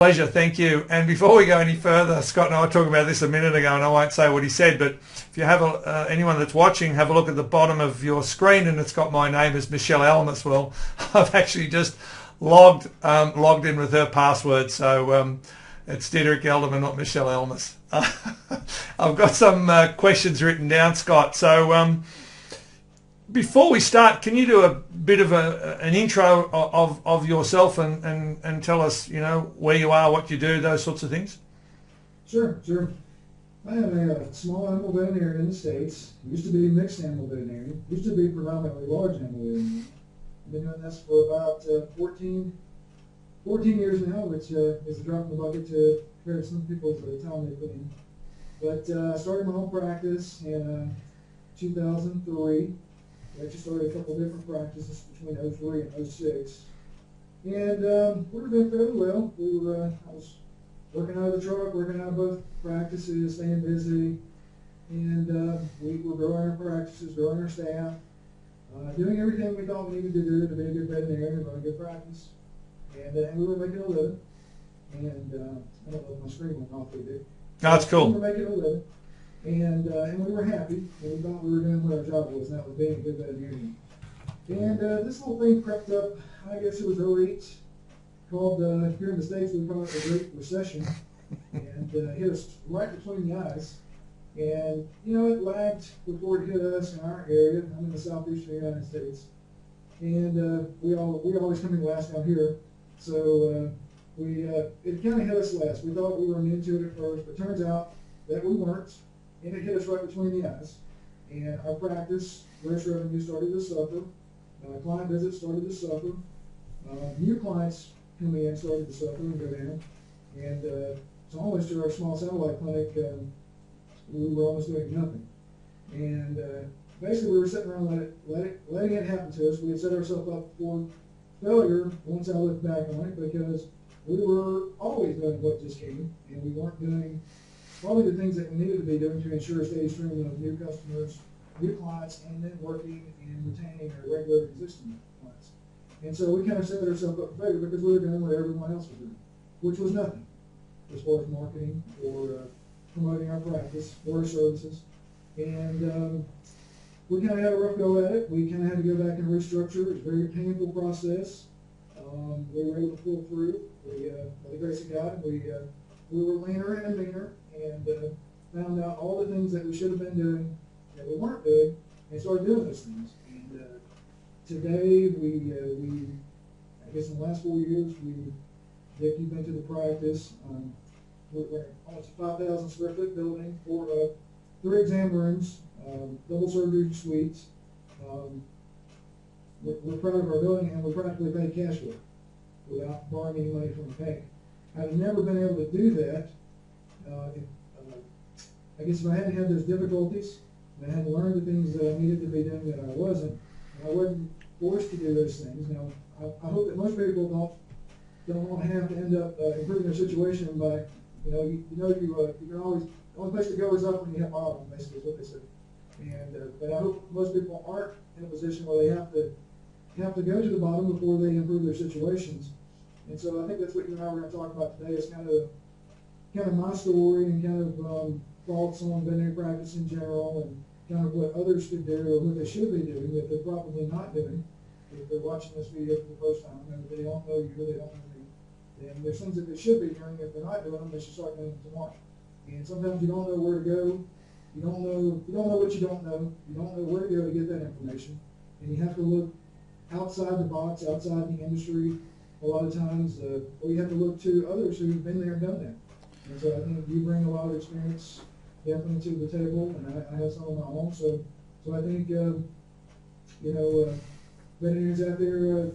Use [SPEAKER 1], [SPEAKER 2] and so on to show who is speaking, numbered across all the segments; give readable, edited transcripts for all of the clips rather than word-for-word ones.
[SPEAKER 1] Pleasure, thank you. And before we go any further, Scott and I were talking about this a minute ago, and I won't say what he said, but if you have anyone that's watching, have a look at the bottom of your screen, and it's got my name as Michelle Elmas. Well, I've actually just logged in with her password, so it's Diederik Gelderman, not Michelle Elmas. I've got some questions written down, Scott. So before we start, can you do a bit of an intro of yourself and tell us, where you are, what you do, those sorts of things?
[SPEAKER 2] Sure. I am a small animal veterinarian in the States. Used to be mixed animal veterinarian. Used to be predominantly large animal veterinarian. I've been doing this for about 14 years now, which is a drop in the bucket to compare to some people's time they've been in. But I started my own practice in 2003. I actually started a couple different practices between 03 and 06. And we were doing fairly well. I was working out of the truck, working out of both practices, staying busy. And we were growing our practices, growing our staff, doing everything we thought we needed to do to be a good veterinarian, run a good practice. And we were making a living. And I don't know if my screen went off, it did.
[SPEAKER 1] That's cool.
[SPEAKER 2] We were making a living. And we were happy, and we thought we were doing what our job was, and that was being a good veterinarian. And this little thing crept up, I guess it was '08, called, here in the States, we call it the Great Recession, and hit us right between the eyes. And, it lagged before it hit us in our area. I'm in the southeastern United States. And we always come in last down here, so it kind of hit us last. We thought we were immune to it at first, but turns out that we weren't. And it hit us right between the eyes. And our practice, gross revenue started to suffer. Client visits started to suffer. New clients coming in started to suffer and go down. And so almost to our small satellite clinic, we were almost doing nothing. And basically we were sitting around letting it happen to us. We had set ourselves up for failure once I looked back on it, because we were always doing what just came, and we weren't doing probably the things that we needed to be doing to ensure a steady stream of new customers, new clients, and then working and retaining our regular existing clients. And so we kind of set ourselves up for failure because we were doing what everyone else was doing, which was nothing as far as marketing or promoting our practice or our services. And we kind of had a rough go at it. We kind of had to go back and restructure. It was a very painful process. We were able to pull through. By the grace of God, we were leaner and meaner, and found out all the things that we should have been doing that we weren't doing, and started doing those things. And today, I guess in the last 4 years, Dick, you've been to the practice. We're almost a 5,000 square foot building, 3 exam rooms, double surgery suites. We're proud of our building, and we're practically paid cash flow without borrowing any money from the bank. I've never been able to do that. I guess if I hadn't had those difficulties, and I had learned the things that I needed to be doing that I wasn't, and I wasn't forced to do those things. Now, I hope that most people don't want to have to end up improving their situation by, you can always, the only place to go is up when you hit bottom, basically is what they say. And but I hope most people aren't in a position where they have to go to the bottom before they improve their situations. And so I think that's what you and I were going to talk about today, is kind of my story, and kind of thoughts on veterinary practice in general, and kind of what others could do or what they should be doing that they're probably not doing. If they're watching this video for the first time and they don't know you, they don't know me, then there's things that they should be doing. If they're not doing them, they should start doing them tomorrow. And sometimes you don't know where to go. You don't know what you don't know. You don't know where to go to get that information. And you have to look outside the box, outside the industry a lot of times, or you have to look to others who've been there and done that. And so I think you bring a lot of experience definitely to the table, and I have some of my own. So I think, veterinarians out there,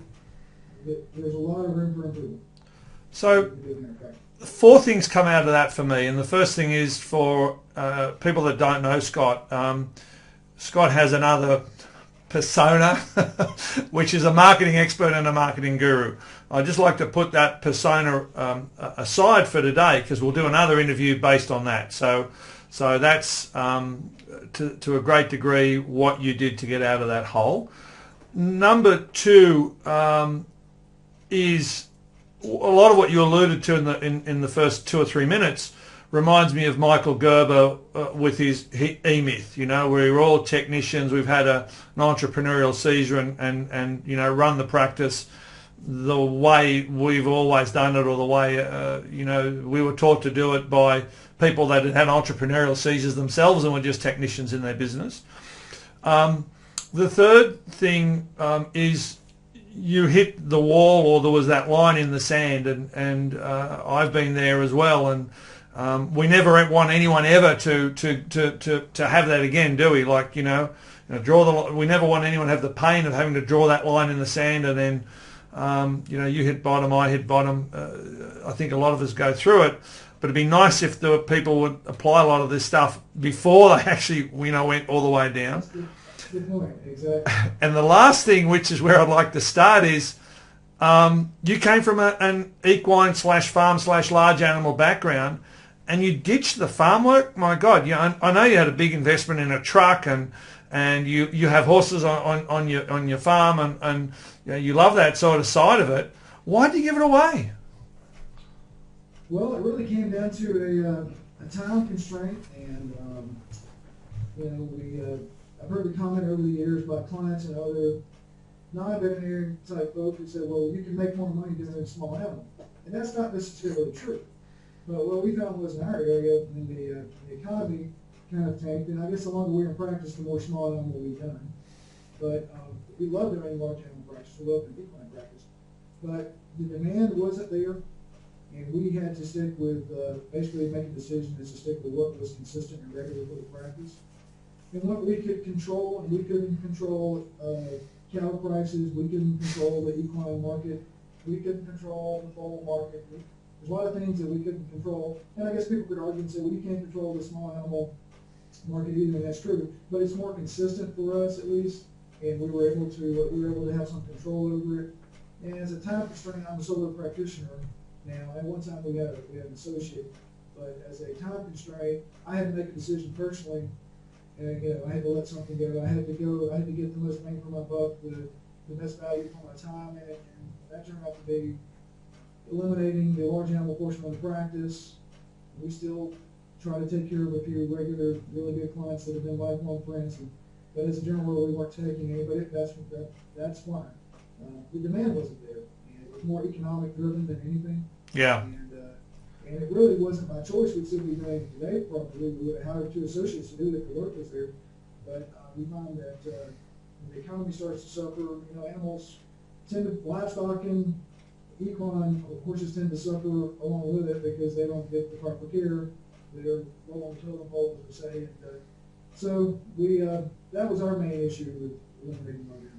[SPEAKER 2] there's a lot of room for improvement.
[SPEAKER 1] So 4 things come out of that for me, and the first thing is for people that don't know Scott. Scott has another persona, which is a marketing expert and a marketing guru. I'd just like to put that persona aside for today, because we'll do another interview based on that. So that's to a great degree what you did to get out of that hole. Number 2 is a lot of what you alluded to in the first 2 or 3 minutes reminds me of Michael Gerber with his E-Myth, where we're all technicians. We've had an entrepreneurial seizure and run the practice the way we've always done it, or the way, we were taught to do it by people that had entrepreneurial seizures themselves and were just technicians in their business. The third thing is you hit the wall, or there was that line in the sand, and I've been there as well, and we never want anyone ever to have that again, do we? Like, draw the. We never want anyone to have the pain of having to draw that line in the sand, and then, you hit bottom, I hit bottom. I think a lot of us go through it, but it'd be nice if the people would apply a lot of this stuff before they actually, went all the way down.
[SPEAKER 2] Good point, exactly.
[SPEAKER 1] And the last thing, which is where I'd like to start, is you came from an equine /farm /large animal background, and you ditched the farm work. My God, I know you had a big investment in a truck, and you have horses on your farm, and you love that sort of side of it. Why did you give it away?
[SPEAKER 2] Well, it really came down to a time constraint, and I've heard the comment over the years by clients and other non-veterinary type folks who said, well, you can make more money doing a small animal. And that's not necessarily true. But what we found was in our area, the economy kind of tanked, and I guess the longer we're in practice, the more small animal we've done. But we love doing large animal practice. We love the equine practice. But the demand wasn't there, and we had to stick with basically make a decision to stick with what was consistent and regular for the practice. And what we could control, and we couldn't control cattle prices, we couldn't control the equine market, we couldn't control the foal market. There's a lot of things that we couldn't control, and I guess people could argue and say, well, you can't control the small animal market either, and that's true. But it's more consistent for us, at least, and we were able to have some control over it. And as a time constraint, I'm a solo practitioner now. At one time we had an associate, but as a time constraint, I had to make a decision personally. And I had to let something go. I had to get the most bang for my buck, the best value for my time in it, and that turned out to be eliminating the large animal portion of the practice. We still try to take care of a few regular, really good clients that have been lifelong friends, but as a general rule, we weren't taking anybody. That's why. The demand wasn't there, and it was more economic driven than anything.
[SPEAKER 1] Yeah.
[SPEAKER 2] And it really wasn't my choice. We'd still be doing it today, probably. We would have hired 2 associates to do that. The work was there. But we found that when the economy starts to suffer, animals livestock and equine horses tend to suffer along with it because they don't get the proper care. They're low on the totem pole, as we say. And, so that was our main issue with eliminating motor.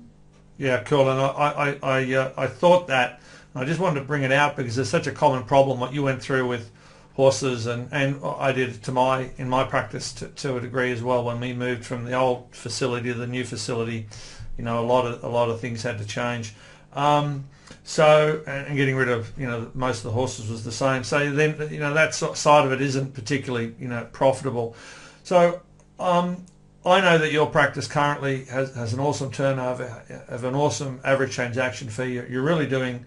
[SPEAKER 1] Yeah, cool. And I thought that. I just wanted to bring it out because there's such a common problem what you went through with horses, and I did in my practice to a degree as well. When we moved from the old facility to the new facility, a lot of things had to change. So and getting rid of most of the horses was the same. So then that side of it isn't particularly profitable. So I know that your practice currently has an awesome turnover, of an awesome average transaction fee. You're really doing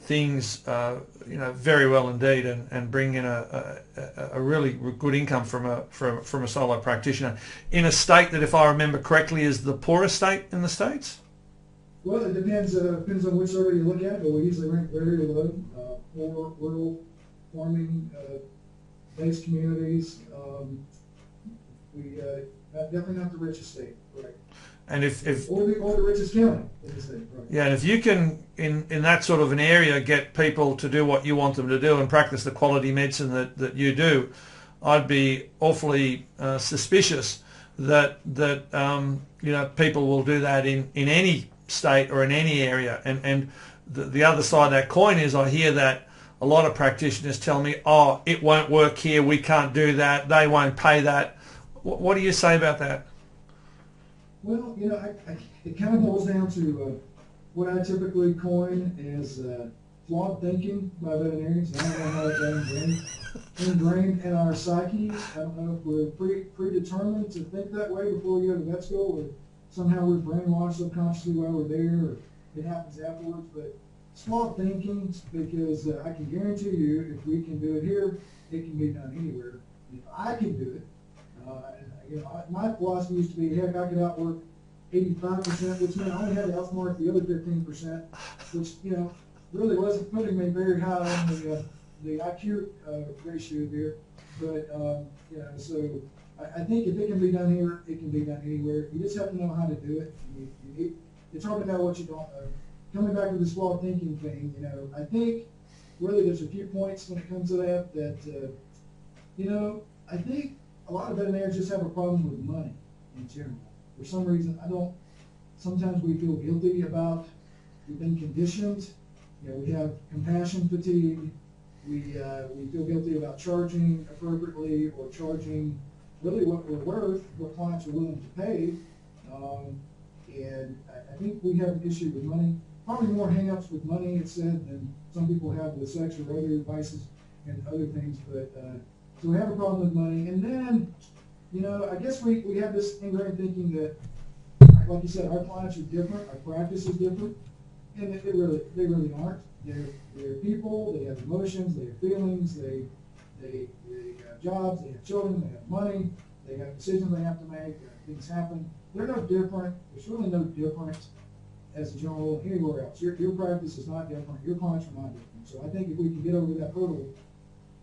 [SPEAKER 1] things very well indeed, and bring in a really good income from a solo practitioner in a state that, if I remember correctly, is the poorest state in the States.
[SPEAKER 2] Well, it depends on which survey you look at, but we usually rank very low. Poor, rural, farming based communities. We definitely not the richest state, right?
[SPEAKER 1] And if
[SPEAKER 2] or the richest county in the state, right?
[SPEAKER 1] Yeah, and if you can in that sort of an area get people to do what you want them to do and practice the quality medicine that you do, I'd be awfully suspicious that people will do that in any state or in any area. And the other side of that coin is, I hear that a lot of practitioners tell me, oh, it won't work here, we can't do that, they won't pay that. What do you say about that?
[SPEAKER 2] Well, it kind of boils down to what I typically coin as flawed thinking by veterinarians. I don't know how it's ingrained in our psyche. I don't know if we're predetermined to think that way before we go to vet school, or somehow we're brainwashed subconsciously while we're there, or it happens afterwards. But flawed thinking, because I can guarantee you, if we can do it here, it can be done anywhere. If I can do it, my philosophy used to be, heck, I could outwork 85%, which meant I only had to outsmart the other 15%, which, really wasn't putting me very high on the IQ ratio there. But, so I think if it can be done here, it can be done anywhere. You just have to know how to do it. It's hard to know what you don't know. Coming back to this flawed thinking thing, I think really there's a few points when it comes to that, I think a lot of veterinarians just have a problem with money in general. For some reason, sometimes we feel guilty about, we've been conditioned, we have compassion fatigue, we feel guilty about charging appropriately or charging really what we're worth, what clients are willing to pay. And I think we have an issue with money, probably more hang-ups with money, it's said, than some people have with sex or other vices and other things. But so we have a problem with money. And then, I guess we have this ingrained thinking that, like you said, our clients are different, our practice is different, and they really aren't. They're people, they have emotions, they have feelings, they have jobs, they have children, they have money, they have decisions they have to make, things happen. They're no different. There's really no different as a general rule anywhere else. Your practice is not different. Your clients are not different. So I think if we can get over that hurdle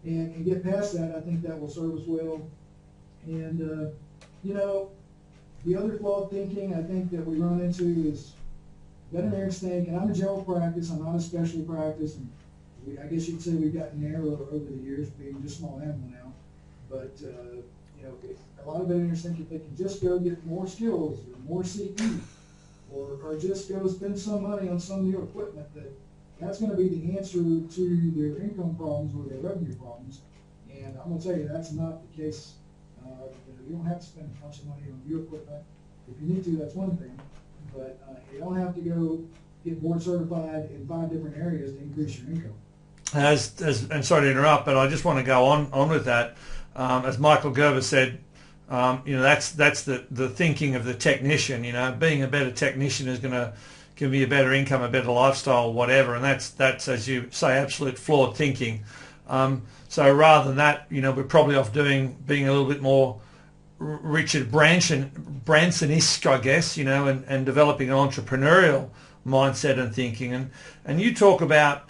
[SPEAKER 2] and get past that, I think that will serve us well. And, the other flawed thinking I think that we run into is veterinarians think, and I'm a general practice, I'm not a specialty practice, and I guess you could say we've gotten narrower over the years, being just small animal now. But, a lot of veterinarians think if they can just go get more skills or more CE, or just go spend some money on some new equipment, that's going to be the answer to their income problems or their revenue problems. And I'm going to tell you, that's not the case. You don't have to spend a bunch of money on new equipment. If you need to, that's one thing. But you don't have to go get board certified in 5 different areas to increase your income.
[SPEAKER 1] And sorry to interrupt, but I just want to go on with that. As Michael Gerber said, that's the thinking of the technician. Being a better technician is going to give you a better income, a better lifestyle, whatever. And that's as you say, absolute flawed thinking. So rather than that, we're probably off being a little bit more Richard Branson-esque, I guess, and developing an entrepreneurial mindset and thinking. And you talk about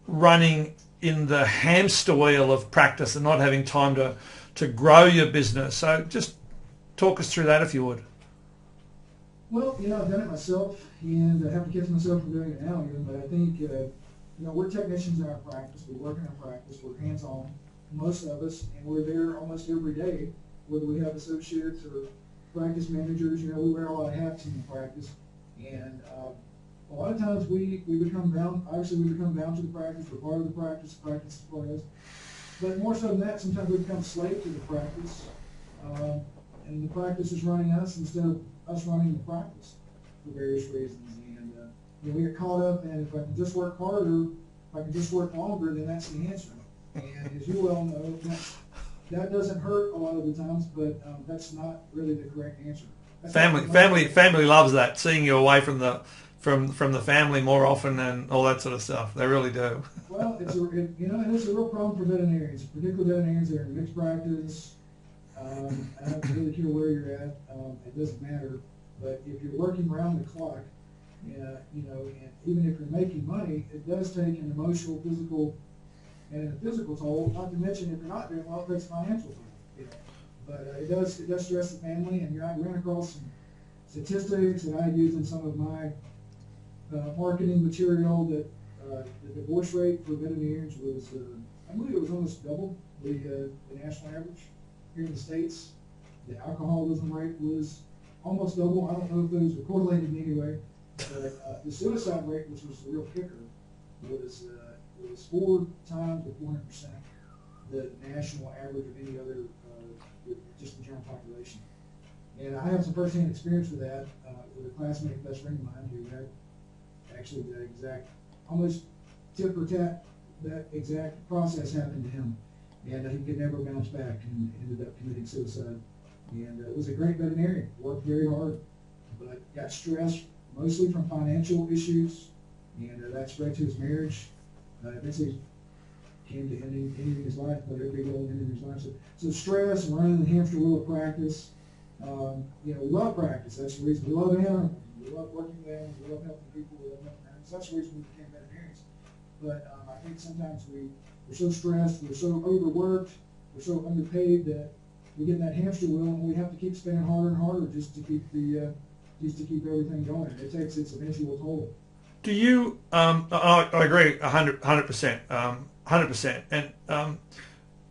[SPEAKER 1] running in the hamster wheel of practice and not having time to grow your business. So just talk us through that if you would.
[SPEAKER 2] Well, I've done it myself, and I have to catch myself from doing it now even, but I think, we're technicians in our practice, we work in our practice, we're hands-on, most of us, and we're there almost every day, whether we have associates or practice managers, we wear a lot of hats in the practice, and a lot of times we become bound, obviously we become bound to the practice, we're part of the practice is part of us. But more so than that, sometimes we become slave to the practice, and the practice is running us instead of us running the practice for various reasons. And we get caught up in, if I can just work harder, if I can just work longer, then that's the answer. And as you well know, that doesn't hurt a lot of the times, but that's not really the correct answer. Family loves that, seeing you away from the family more often and all that sort of stuff. They really do. Well, it's a real problem for veterinarians, particularly veterinarians that are in mixed practice. I don't really care where you're at. It doesn't matter. But if you're working around the clock, and even if you're making money, it does take an emotional, physical, and a physical toll. Not to mention, if you're not doing well, it takes a financial toll. But it does stress the family. And I ran across some statistics that I used in some of my marketing material that the divorce rate for veterinarians was, I believe it was almost double the national average here in the States. The alcoholism rate was almost double. I don't know if those were correlated in any way. But the suicide rate, which was the real kicker, was 4 times or 400% the national average of any other, just the general population. And I have some first-hand experience with that with a classmate, best friend of mine, who had actually the exact, almost tit for tat, that exact process happened to him. And he could never bounce back and ended up committing suicide. And was a great veterinarian, worked very hard, but got stressed mostly from financial issues, and that spread to his marriage. Eventually came to ending his life, but a big old ending his life. So stress and running the hamster wheel of practice. We love practice. That's the reason we love animals. We love working with animals. We love helping people. We love helping animals. That's the reason we became veterinarians. But I think sometimes we're so stressed, we're so overworked, we're so underpaid that we get in that hamster wheel and we have to keep spending harder and harder just to keep everything going. It takes its eventual toll.
[SPEAKER 1] Do you? I agree 100%. 100%. And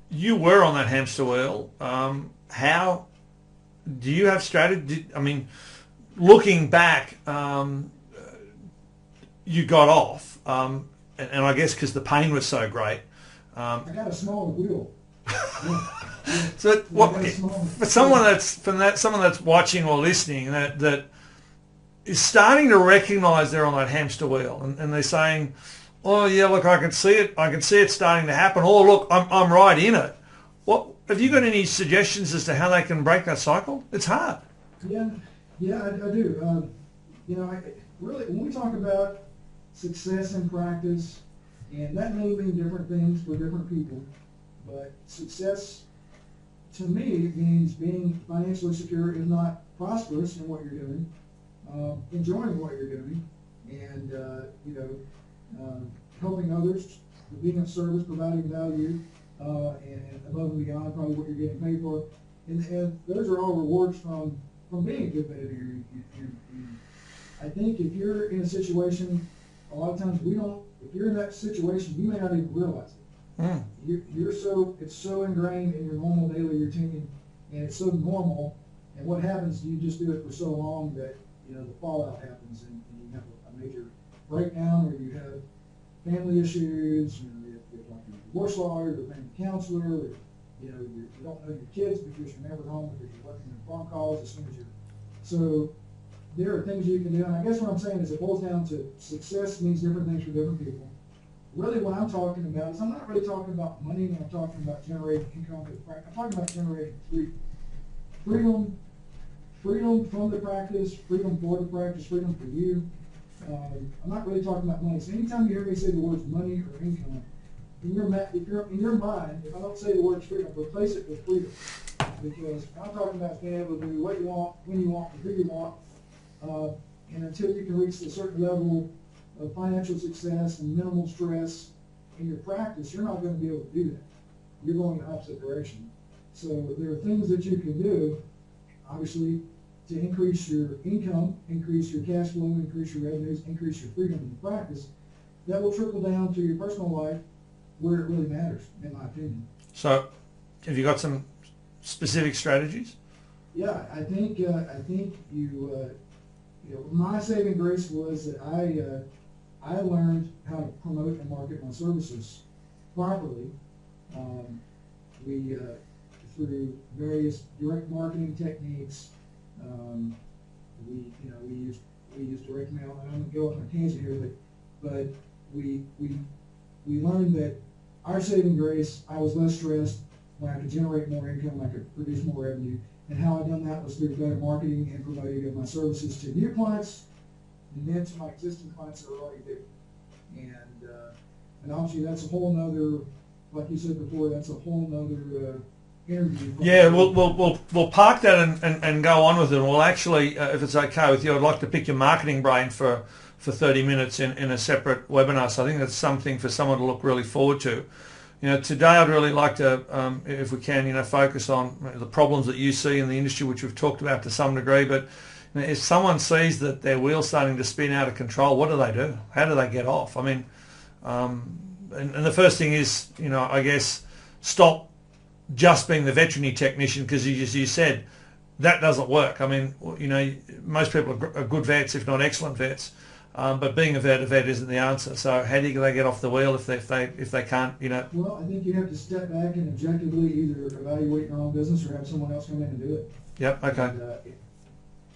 [SPEAKER 1] you were on that hamster wheel. How do you have strategy? I mean, looking back, you got off, and I guess because the pain was so great.
[SPEAKER 2] I got a smaller wheel.
[SPEAKER 1] So for someone that's watching or listening that is starting to recognise they're on that hamster wheel, and they're saying, "Oh yeah, look, I can see it starting to happen." Oh look, I'm right in it. What have you got any suggestions as to how they can break that cycle? It's hard.
[SPEAKER 2] Yeah, I do. Really, when we talk about success in practice, and that may mean different things for different people, but success to me means being financially secure, if not prosperous in what you're doing, enjoying what you're doing, and helping others, being of service, providing value, and above and beyond probably what you're getting paid for. And those are all rewards from being a good veterinarian. And I think if you're in a situation, a lot of times if you're in that situation, you may not even realize it. It's so ingrained in your normal daily routine, and it's so normal, and what happens, you just do it for so long that, the fallout happens, and you have a major breakdown, or you have family issues, you have to talk to a divorce lawyer, or a family counselor, or, you don't know your kids because you're never home because you're working on phone calls as soon as so there are things you can do, and I guess what I'm saying is it boils down to success means different things for different people. Really what I'm talking about is I'm not really talking about money when I'm talking about generating income. I'm talking about generating freedom. Freedom from the practice, freedom for the practice, freedom for you. I'm not really talking about money. So anytime you hear me say the words money or income, in your mind, if I don't say the word freedom, replace it with freedom. Because what I'm talking about is being able to do what you want, when you want, and who you want. And until you can reach a certain level of financial success and minimal stress in your practice, you're not going to be able to do that. You're going the opposite direction. So there are things that you can do, obviously, to increase your income, increase your cash flow, increase your revenues, increase your freedom in the practice, that will trickle down to your personal life where it really matters, in my opinion.
[SPEAKER 1] So, have you got some specific strategies?
[SPEAKER 2] Yeah, I think my saving grace was that I learned how to promote and market my services properly. Through various direct marketing techniques. We use direct mail. I don't go on a tangent here, but we learned that our saving grace, I was less stressed when I could generate more income, I could produce more revenue, and how I done that was through better marketing and promoting of my services to new clients, and then to my existing clients that are already there. And obviously that's a whole nother, like you said before, that's a whole nother interview.
[SPEAKER 1] Yeah, we'll park that and go on with it. We'll actually, if it's okay with you, I'd like to pick your marketing brain for 30 minutes in a separate webinar. So I think that's something for someone to look really forward to. Today I'd really like to, if we can, focus on the problems that you see in the industry, which we've talked about to some degree. But if someone sees that their wheel's starting to spin out of control, what do? How do they get off? I mean, and the first thing is, I guess, stop just being the veterinary technician, because as you said, that doesn't work. I mean, most people are good vets, if not excellent vets, but being a vet isn't the answer. So how do they get off the wheel if they can't,
[SPEAKER 2] Well, I think you have to step back and objectively either evaluate your own business or have someone else come in and do it.
[SPEAKER 1] Yep. Okay.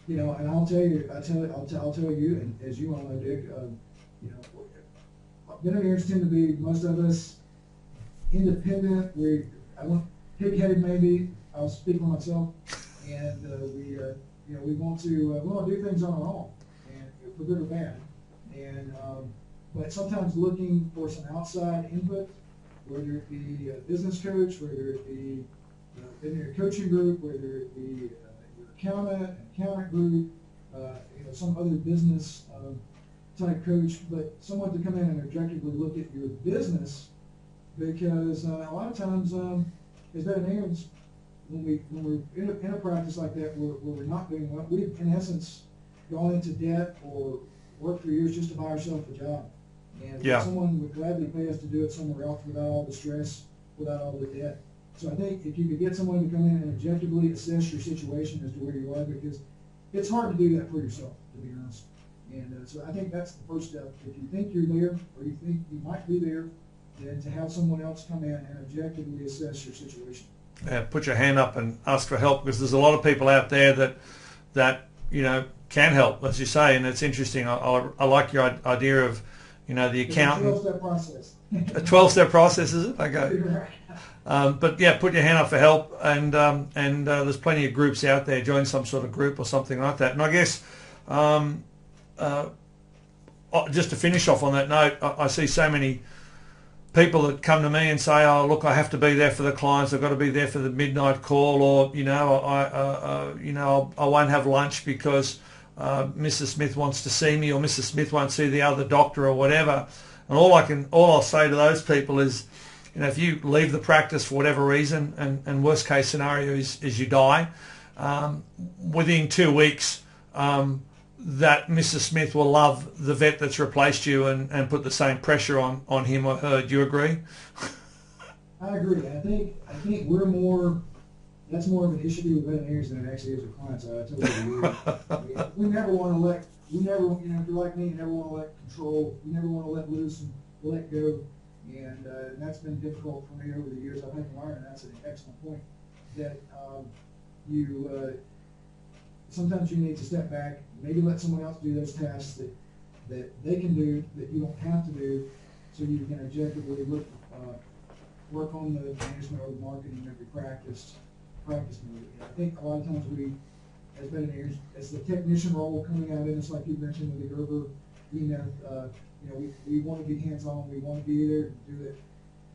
[SPEAKER 2] And I'll tell you, and as you all know, Dick, veterinarians tend to be, most of us, independent. Pig-headed maybe. I'll speak for myself, and we want to do things on our own, and for good or bad. And but sometimes looking for some outside input, whether it be a business coach, whether it be veterinary coaching group, whether it be your accountant group, some other business type coach, but someone to come in and objectively look at your business, because a lot of times as veterinarians, when we're in a practice like that where we're not doing well, we've in essence gone into debt or worked for years just to buy ourselves a job. And someone would gladly pay us to do it somewhere else without all the stress, without all the debt. So I think if you could get someone to come in and objectively assess your situation as to where you are, because it's hard to do that for yourself, to be honest. And so I think that's the first step. If you think you're there, or you think you might be there, then to have someone else come in and objectively assess your situation.
[SPEAKER 1] Yeah, put your hand up and ask for help, because there's a lot of people out there that can help, as you say, and it's interesting. I like your idea of the accountant.
[SPEAKER 2] It's a 12-step process.
[SPEAKER 1] A 12-step process, is it? Okay. But yeah, put your hand up for help, and there's plenty of groups out there. Join some sort of group or something like that. And I guess just to finish off on that note, I see so many people that come to me and say, "Oh, look, I have to be there for the clients. I've got to be there for the midnight call, or I won't have lunch because Mrs. Smith wants to see me, or Mrs. Smith won't see the other doctor, or whatever." And all I'll say to those people is, if you leave the practice for whatever reason, and worst case scenario is you die, within 2 weeks, that Mrs. Smith will love the vet that's replaced you and put the same pressure on him or her. Do you agree?
[SPEAKER 2] I agree. I think that's more of an issue with veterinarians than it actually is with clients. I totally agree. We never want to let, if you're like me, you never want to let control, you never want to let loose and let go. And that's been difficult for me over the years. I've had to learn, and that's an excellent point, that sometimes you need to step back, maybe let someone else do those tasks that they can do, that you don't have to do, so you can objectively work on the management or the marketing of your practice mode. And I think a lot of times we, as veterinarians, as the technician role coming out in us, like you mentioned with the Gerber email, we want to be hands-on, we want to be there to do it.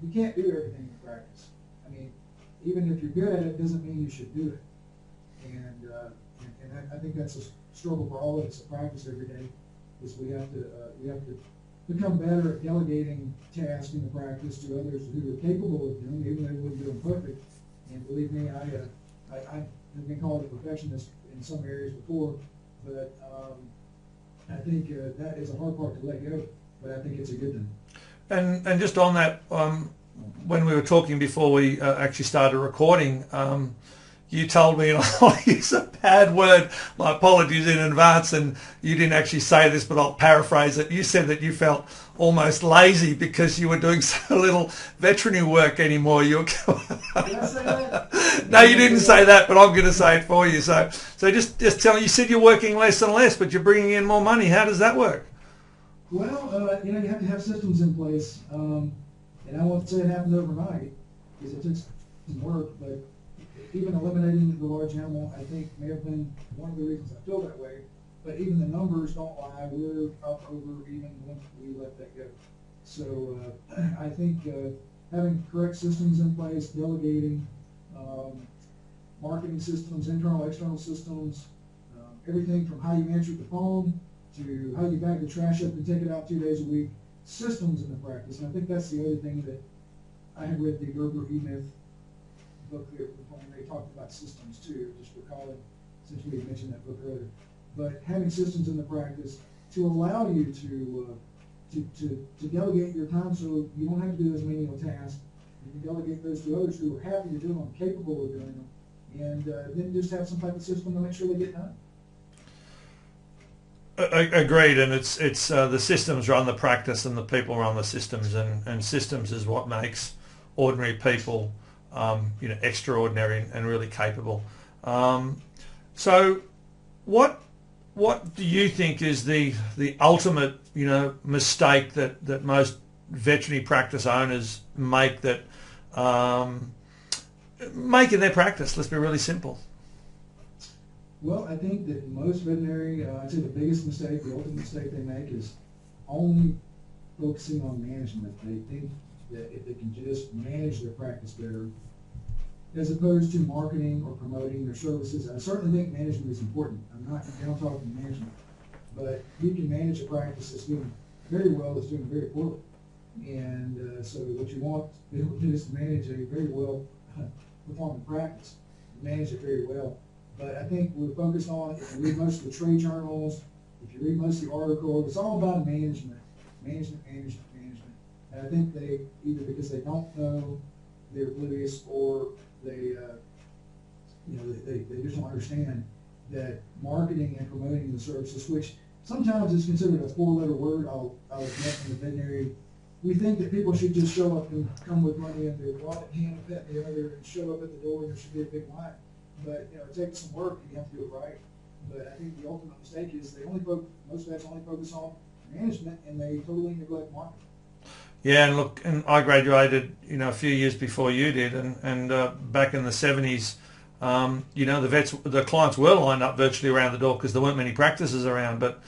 [SPEAKER 2] You can't do everything in practice. I mean, even if you're good at it, doesn't mean you should do it. And I think that's a struggle for all of us at practice every day, is we have to become better at delegating tasks in the practice to others who are capable of doing, even though we wouldn't do them perfect. And believe me, I have been called a perfectionist in some areas before, but I think that is a hard part to let go, but I think it's a good thing. And
[SPEAKER 1] just on that, when we were talking before we actually started recording, you told me, and I'll use a bad word, my apologies in advance, and you didn't actually say this, but I'll paraphrase it. You said that you felt almost lazy because you were doing so little veterinary work anymore. Did I say that? No, you didn't say that, but I'm going to say it for you. So just tell me, you said you're working less and less, but you're bringing in more money. How does that work?
[SPEAKER 2] Well, you have to have systems in place, and I won't say it happened overnight, because it took some work, but even eliminating the large animal, I think, may have been one of the reasons I feel that way. But even the numbers don't lie. We're up over even once we let that go. So I think having correct systems in place, delegating, marketing systems, internal, external systems, everything from how you answer the phone to how you bag the trash up and take it out 2 days a week, systems in the practice. And I think that's the other thing that I had read the Gerber E-Myth book there when they talked about systems too, just recalling, since we had mentioned that book earlier. But having systems in the practice to allow you to delegate your time, so you don't have to do those menial tasks. You can delegate those to others who are happy to do them, capable of doing them, and then just have some type of system to make sure they get done.
[SPEAKER 1] Agreed, and it's the systems run the practice and the people run the systems, and systems is what makes ordinary people extraordinary and really capable. So what do you think is the ultimate mistake that most veterinary practice owners make in their practice? Let's be really simple.
[SPEAKER 2] Well, I think that most veterinary, I'd say the biggest mistake, the ultimate mistake they make is only focusing on management. They think that if they can just manage their practice better, as opposed to marketing or promoting their services. I certainly think management is important. I'm not down talking management, but you can manage a practice that's doing very well, that's doing very poorly. And so what you want to be able to do is to manage a very well performing practice, manage it very well. But I think we're focused on, if you read most of the trade journals, if you read most of the articles, it's all about management. Management. And I think they, either because they don't know, they're oblivious, or they just don't understand that marketing and promoting the services, which sometimes is considered a four-letter word. I'll admit, in the veterinary, we think that people should just show up and come with money in their wallet, hand a pet in the other, and show up at the door, and there should be a big line. But it takes some work, and you have to do it right. But I think the ultimate mistake is most vets only focus on management, and they totally neglect marketing.
[SPEAKER 1] Yeah, and look, and I graduated, a few years before you did, and back in the 70s, the clients were lined up virtually around the door because there weren't many practices around. But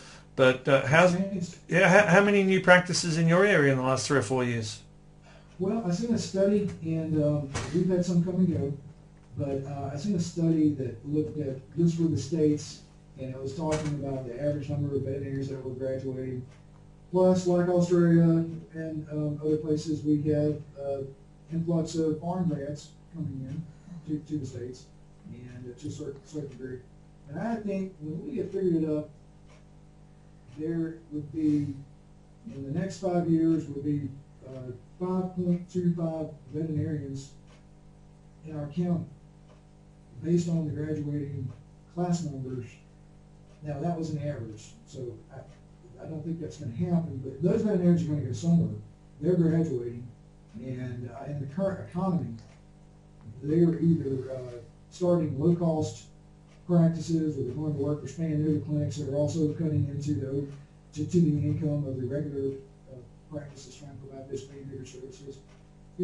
[SPEAKER 1] how many new practices in your area in the last 3 or 4 years?
[SPEAKER 2] Well, I've seen a study, and we've had some come and go, but I've seen a study that looked at just for the states, and it was talking about the average number of veterinarians that were graduating. Plus, like Australia and other places, we have influx of foreign grads coming in to the States, and to a certain degree. And I think when we get figured it up, there would be, in the next 5 years, would be 5.25 veterinarians in our county, based on the graduating class numbers. Now, that was an average, so I don't think that's going to happen, but those veterinarians are going to go somewhere. They're graduating, and in the current economy, they're either starting low-cost practices, or they're going to work for span-new clinics that are also cutting into the income of the regular practices trying to provide this bigger services,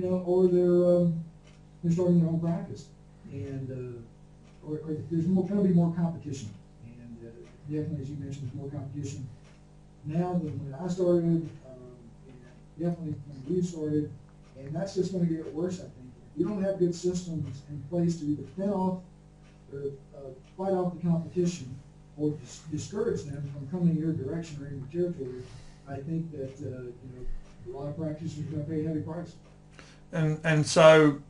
[SPEAKER 2] or they're starting their own practice, and or there's going to be more competition, and definitely, as you mentioned, there's more competition now than when I started, and definitely when we started, and that's just going to get worse, I think. If you don't have good systems in place to either fend off or fight off the competition, or discourage them from coming in your direction or in your territory, I think that a lot of practitioners are going to pay a heavy price.
[SPEAKER 1] And so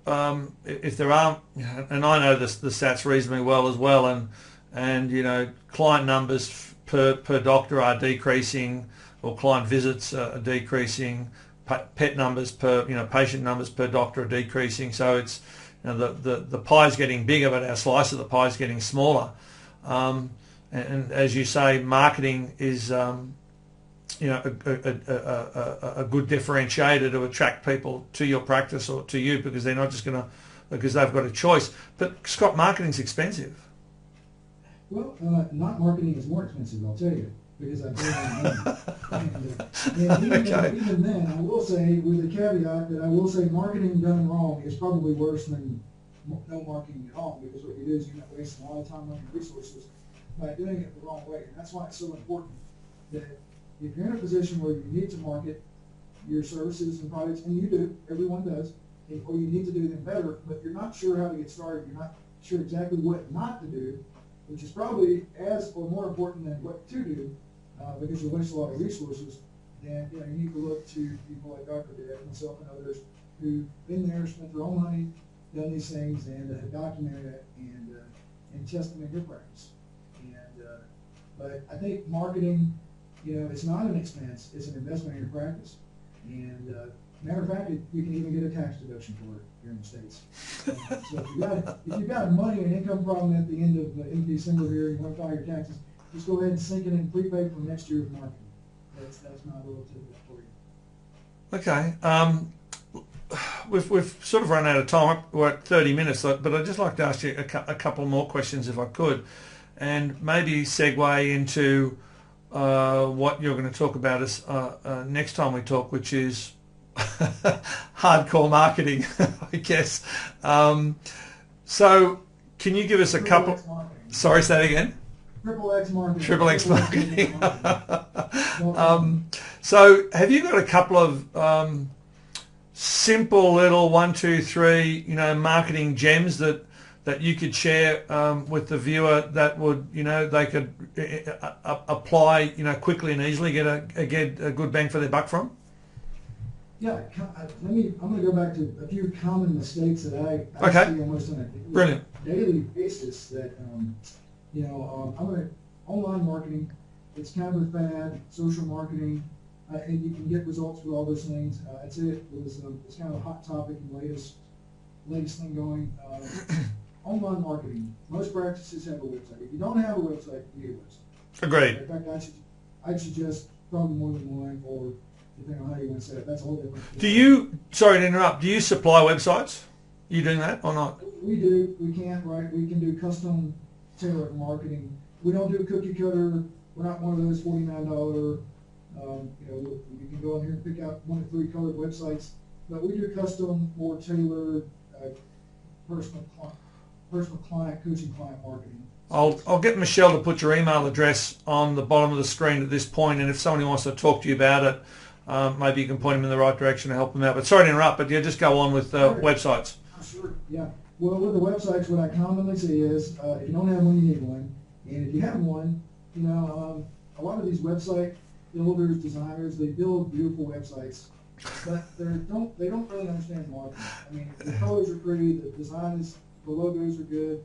[SPEAKER 1] if there aren't, and I know the stats reasonably well as well, and client numbers per doctor are decreasing, or client visits are decreasing, pet numbers patient numbers per doctor are decreasing. So it's the pie's getting bigger, but our slice of the pie is getting smaller. And as you say, marketing is a good differentiator to attract people to your practice or to you, because they're not just because they've got a choice. But Scott, marketing's expensive.
[SPEAKER 2] Well, not marketing is more expensive, I'll tell you, because I pay my money. And even then, I will say, with the caveat that I will say marketing done wrong is probably worse than no marketing at all, because what you do is you end up wasting a lot of time, money, and resources by doing it the wrong way. And that's why it's so important that if you're in a position where you need to market your services and products, and you do, everyone does, or you need to do them better, but you're not sure how to get started, you're not sure exactly what not to do, which is probably as or more important than what to do, because you waste a lot of resources, then you need to look to people like Dr. Diederik, myself, and others who've been there, spent their own money, done these things, and have documented it and test them in your practice. But I think marketing, it's not an expense; it's an investment in your practice. And matter of fact, you can even get a tax deduction for it here in the States. So if you've got a money and income problem at the end of December here, you want to file your taxes, just go ahead and sink it in prepay for next year's marketing. That's not a little tidbit for you.
[SPEAKER 1] Okay. We've sort of run out of time. We're at 30 minutes, but I'd just like to ask you a couple more questions if I could, and maybe segue into what you're going to talk about us next time we talk, which is hardcore marketing, I guess. So can you give us a couple... Sorry, say that again?
[SPEAKER 2] Triple X marketing.
[SPEAKER 1] Triple X
[SPEAKER 2] Triple
[SPEAKER 1] marketing.
[SPEAKER 2] marketing.
[SPEAKER 1] So have you got a couple of simple little 1, 2, 3, marketing gems that you could share with the viewer that would, they could apply, quickly and easily, get a good bang for their buck from?
[SPEAKER 2] Yeah, I'm going to go back to a few common mistakes that I
[SPEAKER 1] Okay.
[SPEAKER 2] see almost on a
[SPEAKER 1] Brilliant.
[SPEAKER 2] daily basis that, online marketing, it's kind of a fad, social marketing, and you can get results with all those things. I'd say it's kind of a hot topic and latest thing going. Online marketing, most practices have a website. If you don't have a website, you need a website.
[SPEAKER 1] Agreed.
[SPEAKER 2] In fact, I'd suggest probably more than one, or depending on how you want to set it. That's a whole different.
[SPEAKER 1] Sorry to interrupt, do you supply websites? Are you doing that or not?
[SPEAKER 2] We do. We can, right? We can do custom tailored marketing. We don't do cookie cutter. We're not one of those $49, you can go in here and pick out 1 to 3 colored websites. But we do custom, more tailored, personal client, coaching client marketing.
[SPEAKER 1] I'll get Michelle to put your email address on the bottom of the screen at this point, and if somebody wants to talk to you about it, maybe you can point them in the right direction and help them out. But sorry to interrupt, but yeah, just go on with websites.
[SPEAKER 2] Sure, yeah. Well, with the websites, what I commonly see is if you don't have one, you need one. And if you have one, a lot of these website builders, designers, they build beautiful websites, but they don't really understand marketing. I mean, the colors are pretty, the design the logos are good,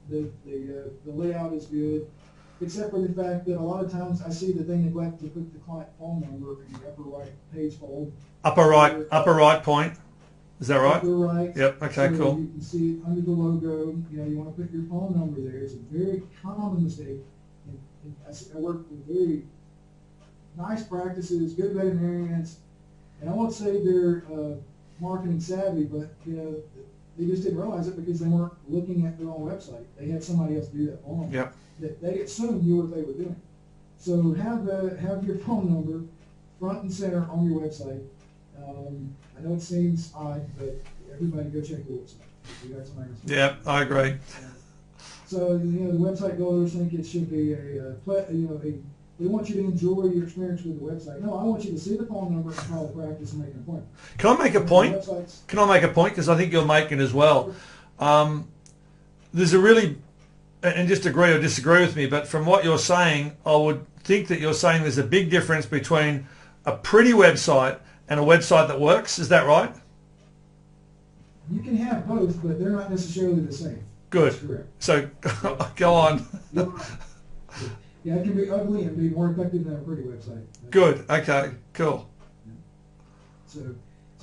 [SPEAKER 2] the layout is good, except for the fact that a lot of times I see that they neglect to put the client phone number in the upper right page fold.
[SPEAKER 1] Upper right point. Is that right?
[SPEAKER 2] Upper right.
[SPEAKER 1] Yep. Okay.
[SPEAKER 2] So
[SPEAKER 1] Cool.
[SPEAKER 2] you can see under the logo. You want to put your phone number there. It's a very common mistake. And I work with very nice practices, good veterinarians, and I won't say they're marketing savvy, but they just didn't realize it because they weren't looking at their own website. They had somebody else do that for them.
[SPEAKER 1] Yep.
[SPEAKER 2] They assumed knew what they were doing. So have your phone number front and center on your website. I know it seems odd, but everybody go check the website. We got somebody else.
[SPEAKER 1] Yeah, I agree.
[SPEAKER 2] So the website builders think it should be they want you to enjoy your experience with the website. No, I want you to see the phone number and call the practice and make an appointment.
[SPEAKER 1] Can I make a point? Can I make a point? Because I think you'll make it as well. There's a really, and just agree or disagree with me, but from what you're saying, I would think that you're saying there's a big difference between a pretty website and a website that works. Is that right?
[SPEAKER 2] You can have both, but they're not necessarily the same.
[SPEAKER 1] Good.
[SPEAKER 2] That's correct.
[SPEAKER 1] So go on.
[SPEAKER 2] Yeah, it can be ugly and be more effective than a pretty website.
[SPEAKER 1] Good. Okay. Cool.
[SPEAKER 2] So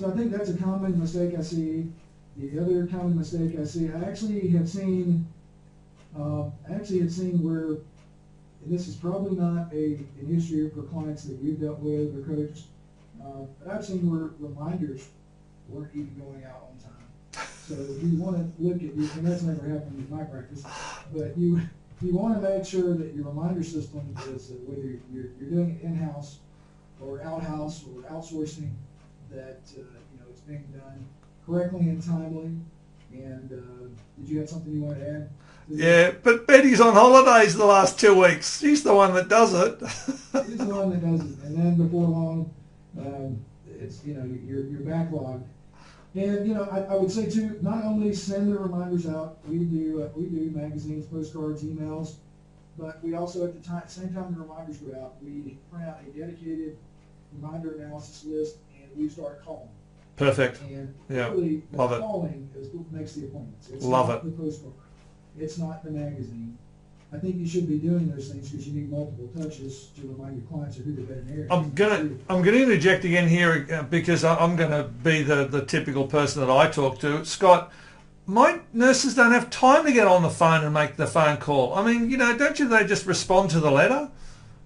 [SPEAKER 2] I think that's a common mistake I see. The other common mistake I see, I actually have seen where, and this is probably not an issue for clients that you've dealt with or coached, but I've seen where reminders weren't even going out on time. So you want to look at, and that's never happened in my practice, but you want to make sure that your reminder system is, whether you're doing it in-house or out-house or outsourcing, that it's being done correctly and timely. And did you have something you wanted to add?
[SPEAKER 1] Yeah, but Betty's on holidays the last 2 weeks. She's the one that does it.
[SPEAKER 2] She's the one that does it, and then before long, it's you're backlogged. And I would say too, not only send the reminders out, we do magazines, postcards, emails, but we also at the same time the reminders go out, we print out a dedicated reminder analysis list, and we start calling.
[SPEAKER 1] Perfect.
[SPEAKER 2] And
[SPEAKER 1] yeah,
[SPEAKER 2] really, the
[SPEAKER 1] love
[SPEAKER 2] calling is what makes the appointments. It's
[SPEAKER 1] love
[SPEAKER 2] not
[SPEAKER 1] it.
[SPEAKER 2] The postcard. It's not the magazine. I think you should be doing those things because you need multiple touches to remind your clients of who the veterinarian is.
[SPEAKER 1] I'm gonna interject again here because I'm gonna be the typical person that I talk to. Scott, my nurses don't have time to get on the phone and make the phone call. I mean, don't you? They just respond to the letter.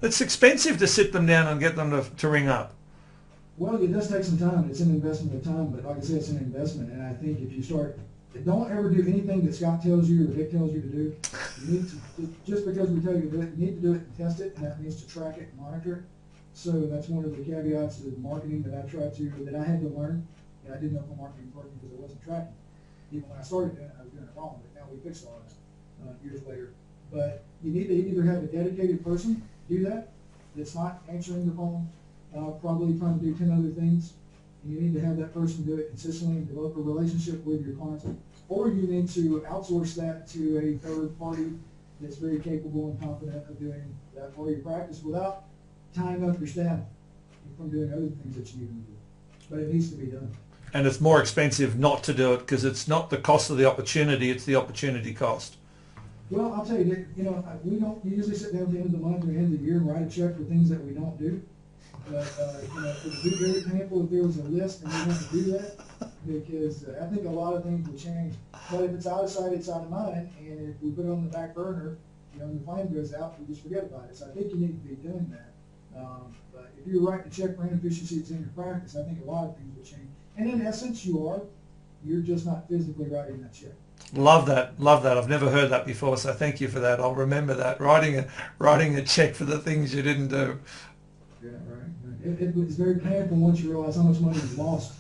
[SPEAKER 1] It's expensive to sit them down and get them to ring up.
[SPEAKER 2] Well, it does take some time. It's an investment of time, but like I said, it's an investment. And I think if you start, don't ever do anything that Scott tells you or Dick tells you to do. You need to, just because we tell you to do it, you need to do it and test it, and that means to track it and monitor it. So that's one of the caveats of marketing that I had to learn. And I didn't know for marketing working because I wasn't tracking. Even when I started doing it, I was doing it wrong. But now we fixed all that years later. But you need to either have a dedicated person do that, that's not answering the phone, probably trying to do 10 other things. And you need to have that person do it consistently and develop a relationship with your clients. Or you need to outsource that to a third party that's very capable and confident of doing that for your practice without tying up your staff from doing other things that you need to do. But it needs to be done.
[SPEAKER 1] And it's more expensive not to do it because it's not the cost of the opportunity, it's the opportunity cost.
[SPEAKER 2] Well, I'll tell you, Dick, we don't usually sit down at the end of the month or the end of the year and write a check for things that we don't do. But, it would be very painful if there was a list and we want to do that, because I think a lot of things will change. But if it's out of sight, it's out of mind, and if we put it on the back burner, and the flame goes out, we just forget about it. So I think you need to be doing that. But if you're writing a check for inefficiencies in your practice, I think a lot of things will change. And in essence, you're just not physically writing that check.
[SPEAKER 1] Love that. I've never heard that before, so thank you for that. I'll remember that. Writing a check for the things you didn't do.
[SPEAKER 2] Yeah, right. It's very painful once you realize how much money you've lost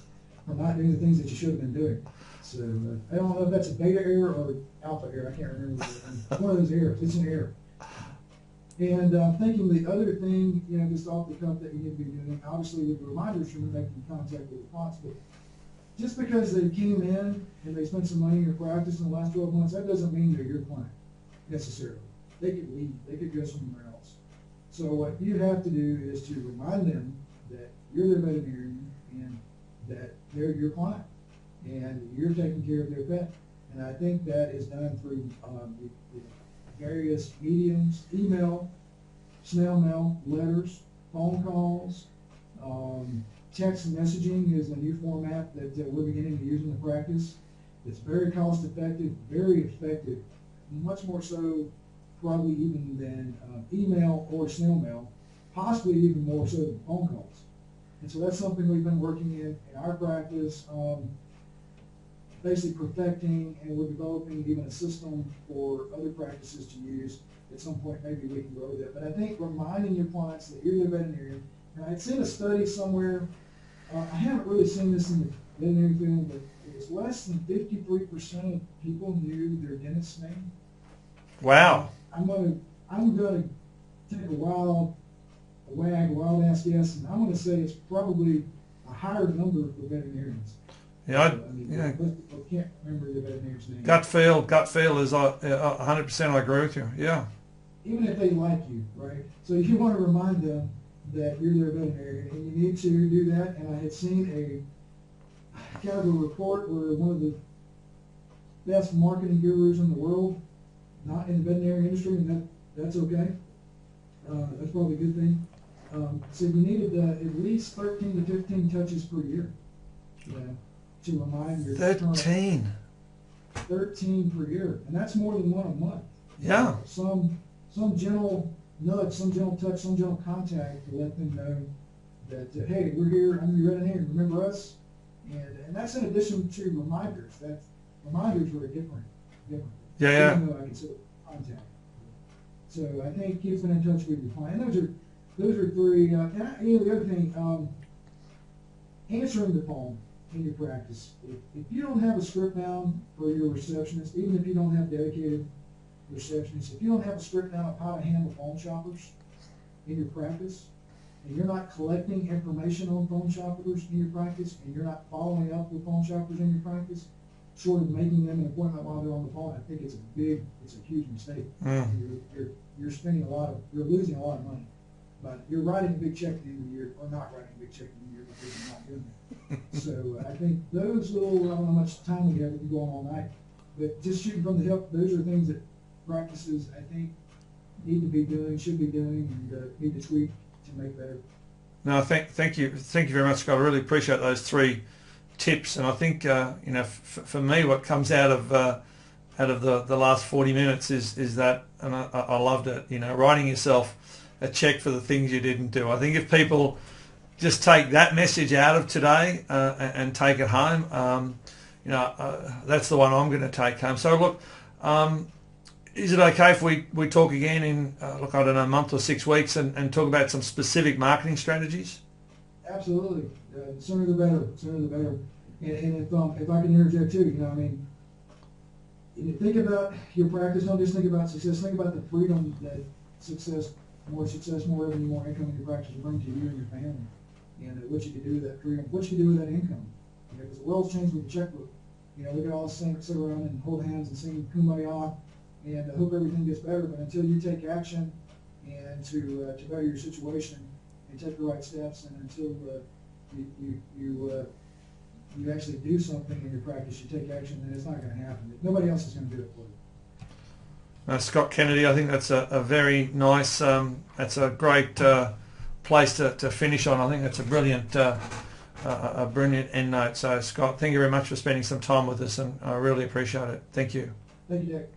[SPEAKER 2] from not doing the things that you should have been doing. So I don't know if that's a beta error or alpha error. I can't remember. One of those errors. It's an error. And I'm thinking the other thing, just off the cuff that you need to be doing, obviously with the reminders from making contact with the clients, but just because they came in and they spent some money in your practice in the last 12 months, that doesn't mean they're your client necessarily. They could leave. They could go somewhere else. So what you have to do is to remind them that you're their veterinarian and that they're your client and you're taking care of their pet. And I think that is done through the various mediums: email, snail mail, letters, phone calls. Text messaging is a new format that we're beginning to use in the practice. It's very cost effective, very effective, much more so probably even than email or snail mail, possibly even more so than phone calls. And so that's something we've been working in our practice, basically perfecting, and we're developing even a system for other practices to use. At some point, maybe we can grow that. But I think reminding your clients that you're their veterinarian, and I'd seen a study somewhere, I haven't really seen this in the veterinary field, but it was less than 53% of people knew their dentist's name.
[SPEAKER 1] Wow.
[SPEAKER 2] I'm gonna take a wild ass guess, and I'm gonna say it's probably a higher number for veterinarians.
[SPEAKER 1] Yeah,
[SPEAKER 2] I can't remember the veterinarian's name.
[SPEAKER 1] Gut feel is 100%. I agree with you. Yeah.
[SPEAKER 2] Even if they like you, right? So you want to remind them that you're their veterinarian, and you need to do that. And I had seen a kind of a report where one of the best marketing gurus in the world, not in the veterinary industry, and that's okay. That's probably a good thing. So you needed at least 13 to 15 touches per year to remind your
[SPEAKER 1] 13
[SPEAKER 2] per year, and that's more than one a month.
[SPEAKER 1] Yeah.
[SPEAKER 2] Some gentle nudge, some gentle touch, some gentle contact to let them know that hey, we're here. I'm your veterinarian. Remember us? And that's in addition to reminders. That reminders are different.
[SPEAKER 1] Yeah.
[SPEAKER 2] Even though I consider contact. So I think keeping in touch with your client. And those are three. The other thing, answering the phone in your practice. If you don't have a script down for your receptionist, even if you don't have dedicated receptionists, if you don't have a script down of how to handle phone shoppers in your practice, and you're not collecting information on phone shoppers in your practice, and you're not following up with phone shoppers in your practice, short of making them an appointment while they're on the phone, I think it's a huge mistake. You're spending you're losing a lot of money. But you're writing a big check at the end of the year, or not writing a big check at the end of the year because you're not doing that. So I think those little, I don't know how much time we have, we can go on all night, but just shooting from the hip, those are things that practices, I think, need to be doing, should be doing, and need to tweak to make better.
[SPEAKER 1] No, thank you very much, Scott. I really appreciate those three tips, and I think for me, what comes out of the last 40 minutes is that, and I loved it. Writing yourself a check for the things you didn't do. I think if people just take that message out of today and take it home, that's the one I'm going to take home. So look, is it okay if we talk again in a month or 6 weeks and talk about some specific marketing strategies?
[SPEAKER 2] Absolutely. The sooner the better. And if I can interject too, you think about your practice, don't just think about success, think about the freedom that success, more revenue, more income in your practice will bring to you and your family. And what you can do with that freedom, what you can do with that income. Because the world's changed with the checkbook. We can all sit around and hold hands and sing Kumbaya and hope everything gets better, but until you take action and to better your situation and take the right steps, and until you actually do something in your practice, you take action, then it's not going to happen. Nobody else is going to do it for you.
[SPEAKER 1] Scott Kennedy, I think that's a very nice, that's a great place to finish on. I think that's a brilliant end note. So Scott, thank you very much for spending some time with us, and I really appreciate it. Thank you.
[SPEAKER 2] Thank you, Dick.